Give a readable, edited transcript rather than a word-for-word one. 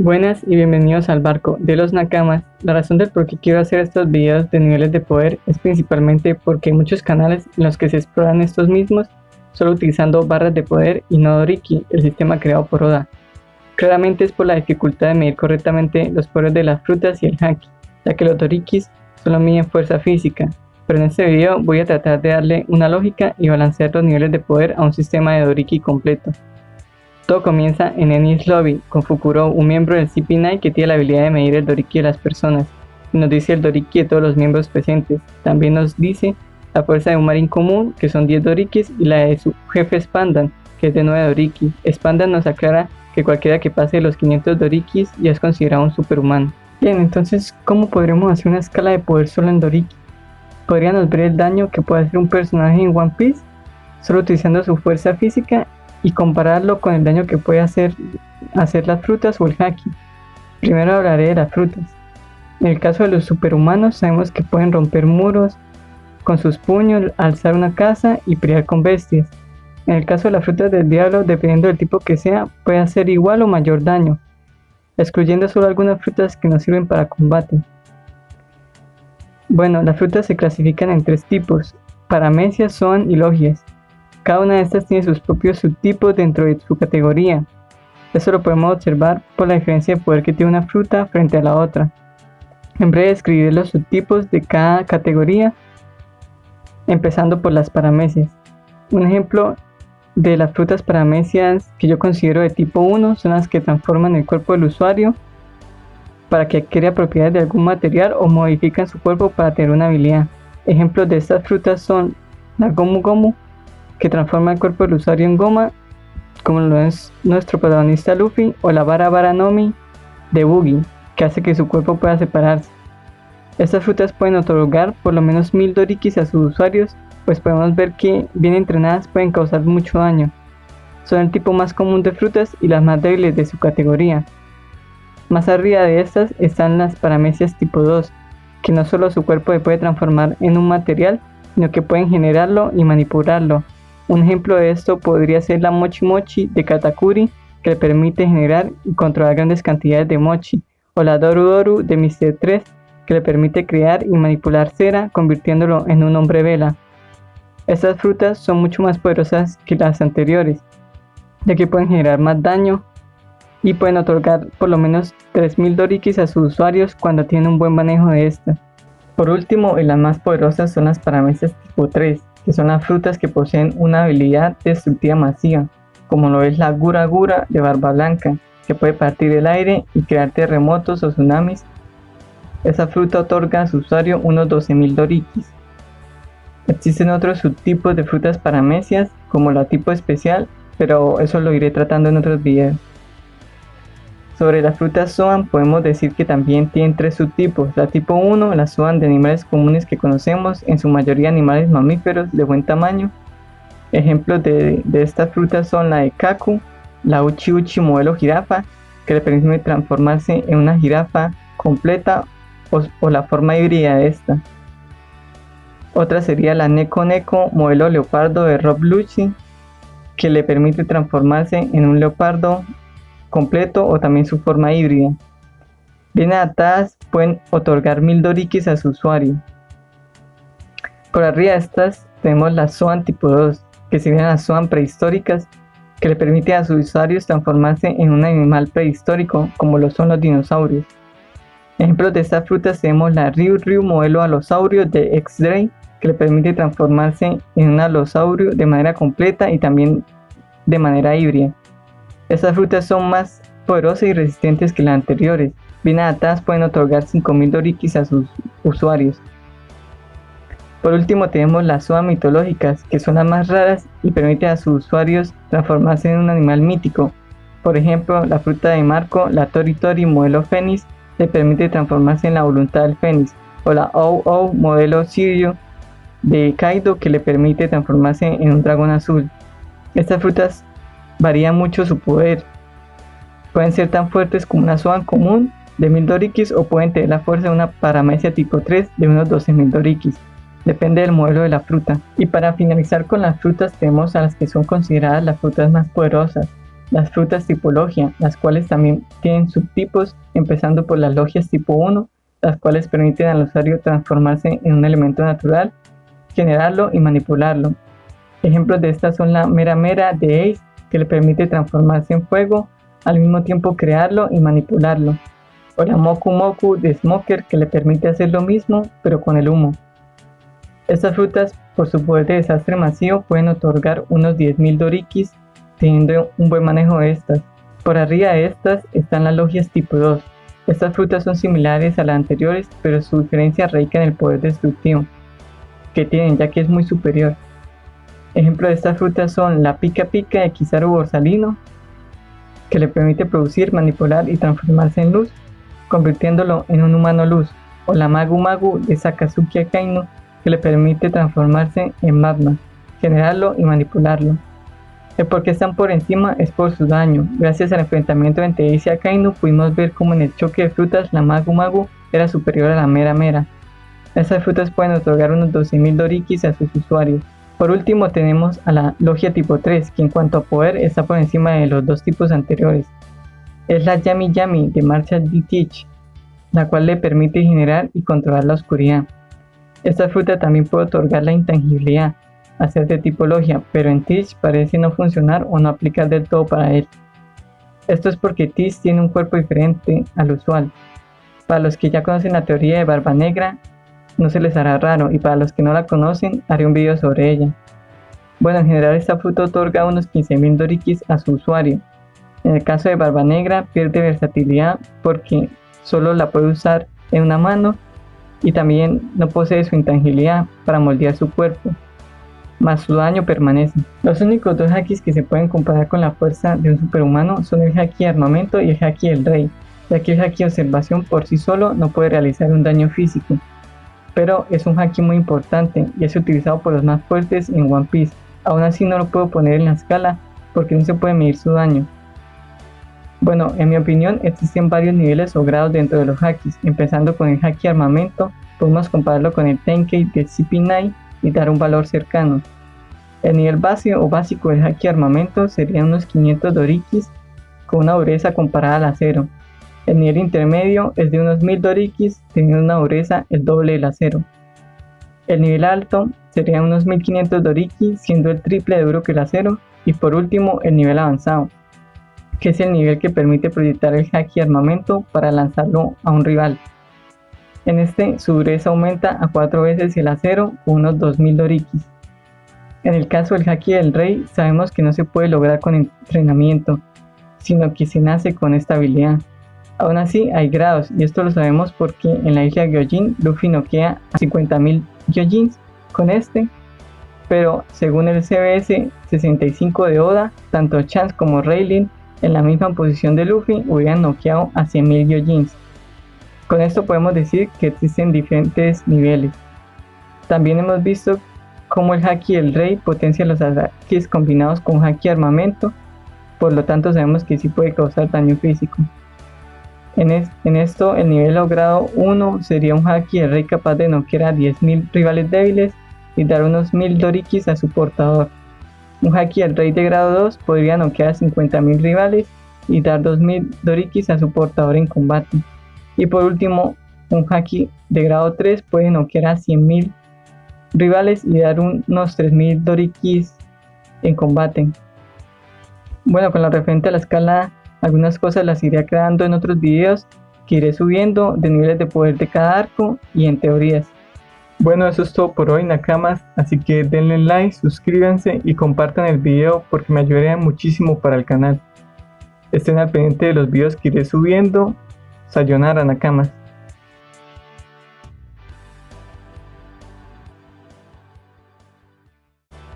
Buenas y bienvenidos al barco de los Nakamas. La razón del por qué quiero hacer estos videos de niveles de poder es principalmente porque hay muchos canales en los que se exploran estos mismos solo utilizando barras de poder y no Doriki, el sistema creado por Oda. Claramente es por la dificultad de medir correctamente los poderes de las frutas y el haki, ya que los Dorikis solo miden fuerza física, pero en este video voy a tratar de darle una lógica y balancear los niveles de poder a un sistema de Doriki completo. Todo comienza en Enies Lobby, con Fukuro, un miembro del CP9 que tiene la habilidad de medir el Doriki de las personas, y nos dice el Doriki de todos los miembros presentes. También nos dice la fuerza de un marín común, que son 10 Dorikis, y la de su jefe Spandan, que es de 9 Doriki. Spandan nos aclara que cualquiera que pase los 500 Dorikis ya es considerado un superhumano. Bien, entonces, ¿cómo podremos hacer una escala de poder solo en Doriki? Podríamos ver el daño que puede hacer un personaje en One Piece, solo utilizando su fuerza física, y compararlo con el daño que puede hacer las frutas o el haki. Primero hablaré de las frutas. En el caso de los superhumanos sabemos que pueden romper muros con sus puños, alzar una casa y pelear con bestias. En el caso de las frutas del diablo, dependiendo del tipo que sea, puede hacer igual o mayor daño, excluyendo solo algunas frutas que no sirven para combate. Bueno, las frutas se clasifican en 3 tipos: Paramecias, Zoan y Logias. Cada una de estas tiene sus propios subtipos dentro de su categoría. Esto lo podemos observar por la diferencia de poder que tiene una fruta frente a la otra. En breve describiré los subtipos de cada categoría, empezando por las paramecias. Un ejemplo de las frutas paramecias que yo considero de tipo 1 son las que transforman el cuerpo del usuario para que adquiera propiedades de algún material o modifican su cuerpo para tener una habilidad. Ejemplos de estas frutas son la Gomu Gomu, que transforma el cuerpo del usuario en goma, como lo es nuestro protagonista Luffy, o la Bara Bara Nomi de Buggy, que hace que su cuerpo pueda separarse. Estas frutas pueden otorgar por lo menos 1000 Dorikis a sus usuarios, pues podemos ver que bien entrenadas pueden causar mucho daño. Son el tipo más común de frutas y las más débiles de su categoría. Más arriba de estas están las paramecias tipo 2, que no solo su cuerpo se puede transformar en un material, sino que pueden generarlo y manipularlo. Un ejemplo de esto podría ser la Mochi Mochi de Katakuri, que le permite generar y controlar grandes cantidades de mochi, o la Doru Doru de Mr. 3, que le permite crear y manipular cera, convirtiéndolo en un hombre vela. Estas frutas son mucho más poderosas que las anteriores, ya que pueden generar más daño y pueden otorgar por lo menos 3000 Dorikis a sus usuarios cuando tienen un buen manejo de estas. Por último, y las más poderosas son las paramecias tipo 3, que son las frutas que poseen una habilidad destructiva masiva, como lo es la Gura Gura de Barba Blanca, que puede partir el aire y crear terremotos o tsunamis. Esa fruta otorga a su usuario unos 12000 Dorikis. Existen otros subtipos de frutas paramecias, como la tipo especial, pero eso lo iré tratando en otros videos. Sobre las frutas Zoan podemos decir que también tienen 3 subtipos. La tipo 1, la Zoan de animales comunes que conocemos, en su mayoría animales mamíferos de buen tamaño. Ejemplos de estas frutas son la de Kaku, la Uchi Uchi modelo jirafa, que le permite transformarse en una jirafa completa o la forma híbrida de esta. Otra sería la Neko Neko modelo leopardo de Rob Lucci, que le permite transformarse en un leopardo completo o también su forma híbrida. Bien adaptadas pueden otorgar 1000 Dorikis a su usuario. Por arriba de estas tenemos las Zoan tipo 2, que serían las Zoan prehistóricas, que le permiten a sus usuarios transformarse en un animal prehistórico como lo son los dinosaurios. Ejemplos de estas frutas tenemos la Ryu Ryu modelo alosaurio de X-Ray, que le permite transformarse en un alosaurio de manera completa y también de manera híbrida. Estas frutas son más poderosas y resistentes que las anteriores. Bien adaptadas pueden otorgar 5000 Dorikis a sus usuarios. Por último tenemos las Zoan mitológicas, que son las más raras y permiten a sus usuarios transformarse en un animal mítico. Por ejemplo, la fruta de Marco, la Tori Tori modelo Fénix, le permite transformarse en la voluntad del Fénix, o la Ou Ou modelo Sirio de Kaido, que le permite transformarse en un dragón azul. Estas frutas varían mucho su poder. Pueden ser tan fuertes como una Zoan común de 1000 Dorikis o pueden tener la fuerza de una paramecia tipo 3 de unos 12000 Dorikis. Depende del modelo de la fruta. Y para finalizar con las frutas tenemos a las que son consideradas las frutas más poderosas. las frutas tipo logia, las cuales también tienen subtipos, empezando por las logias tipo 1, las cuales permiten al usuario transformarse en un elemento natural, generarlo y manipularlo. Ejemplos de estas son la mera mera de Ace, que le permite transformarse en fuego, al mismo tiempo crearlo y manipularlo, o la Moku Moku de Smoker, que le permite hacer lo mismo pero con el humo. Estas frutas, por su poder de desastre masivo, pueden otorgar unos 10.000 dorikis, teniendo un buen manejo de estas. Por arriba de estas están las logias tipo 2. Estas frutas son similares a las anteriores, pero su diferencia radica en el poder destructivo que tienen, ya que es muy superior. Ejemplos de estas frutas son la Pica Pica de Kizaru Borsalino, que le permite producir, manipular y transformarse en luz, convirtiéndolo en un humano luz, o la Magu Magu de Sakazuki Akainu, que le permite transformarse en magma, generarlo y manipularlo. El por qué están por encima es por su daño. Gracias al enfrentamiento entre Ace y Akainu pudimos ver cómo en el choque de frutas la Magu Magu era superior a la Mera Mera. Estas frutas pueden otorgar unos 12.000 dorikis a sus usuarios. Por último tenemos a la logia tipo 3, que en cuanto a poder está por encima de los dos tipos anteriores. Es la Yami Yami de Marshall D. Teach, la cual le permite generar y controlar la oscuridad. Esta fruta también puede otorgar la intangibilidad, a ser de tipo logia, pero en Teach parece no funcionar o no aplicar del todo para él. Esto es porque Teach tiene un cuerpo diferente al usual. Para los que ya conocen la teoría de Barba Negra, no se les hará raro, y para los que no la conocen, haré un video sobre ella. Bueno, en general esta fruta otorga unos 15.000 dorikis a su usuario. En el caso de Barba Negra pierde versatilidad porque solo la puede usar en una mano y también no posee su intangibilidad para moldear su cuerpo, más su daño permanece. Los únicos dos hakis que se pueden comparar con la fuerza de un superhumano son el haki de armamento y el haki del rey, ya que el haki de observación por sí solo no puede realizar un daño físico, pero es un haki muy importante y es utilizado por los más fuertes en One Piece. Aún así no lo puedo poner en la escala porque no se puede medir su daño. Bueno, en mi opinión existen varios niveles o grados dentro de los hakis. Empezando con el haki armamento, podemos compararlo con el Tenkei de CP9 y dar un valor cercano. El nivel base o básico del haki armamento serían unos 500 dorikis con una dureza comparada al acero. El nivel intermedio es de unos 1000 dorikis teniendo una dureza el doble del acero. El nivel alto sería unos 1500 dorikis siendo el triple de duro que el acero. Y por último el nivel avanzado, que es el nivel que permite proyectar el haki armamento para lanzarlo a un rival. En este su dureza aumenta a 4 veces el acero con unos 2000 dorikis. En el caso del haki del rey sabemos que no se puede lograr con entrenamiento, sino que se nace con esta habilidad. Aún así hay grados y esto lo sabemos porque en la isla Gyojin Luffy noquea a 50.000 Gyojins con este, pero según el CBS 65 de Oda, tanto Chance como Rayleigh en la misma posición de Luffy hubieran noqueado a 100.000 Gyojins. Con esto podemos decir que existen diferentes niveles. También hemos visto cómo el haki del rey potencia los ataques combinados con haki armamento, por lo tanto sabemos que sí puede causar daño físico. En esto el nivel o grado 1 sería un haki del rey capaz de noquear a 10.000 rivales débiles y dar unos 1000 dorikis a su portador. Un haki del rey de grado 2 podría noquear a 50.000 rivales y dar 2000 dorikis a su portador en combate. Y por último, un haki de grado 3 puede noquear a 100.000 rivales y dar unos 3000 dorikis en combate. Bueno, con lo referente a la escala, algunas cosas las iré creando en otros videos que iré subiendo de niveles de poder de cada arco y en teorías. Bueno, eso es todo por hoy, Nakamas, así que denle like, suscríbanse y compartan el video porque me ayudaría muchísimo para el canal. Estén al pendiente de los videos que iré subiendo. Sayonara, Nakamas.